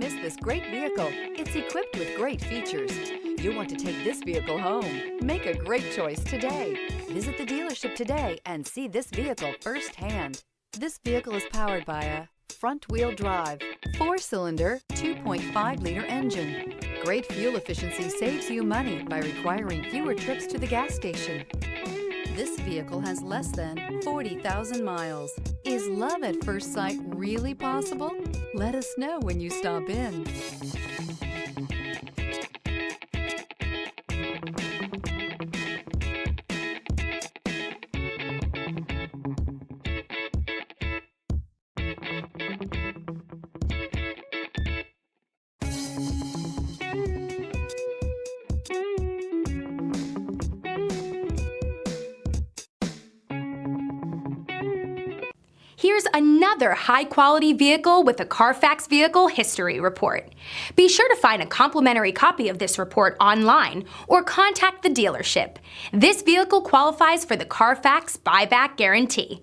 miss this great vehicle. It's equipped with great features. You'll want to take this vehicle home. Make a great choice today. Visit the dealership today and see this vehicle firsthand. This vehicle is powered by a front-wheel drive, 4-cylinder, 2.5-liter engine. Great fuel efficiency saves you money by requiring fewer trips to the gas station. This vehicle has less than 40,000 miles. Is love at first sight really possible? Let us know when you stop in. Here's another high-quality vehicle with a Carfax Vehicle History Report. Be sure to find a complimentary copy of this report online or contact the dealership. This vehicle qualifies for the Carfax Buyback Guarantee.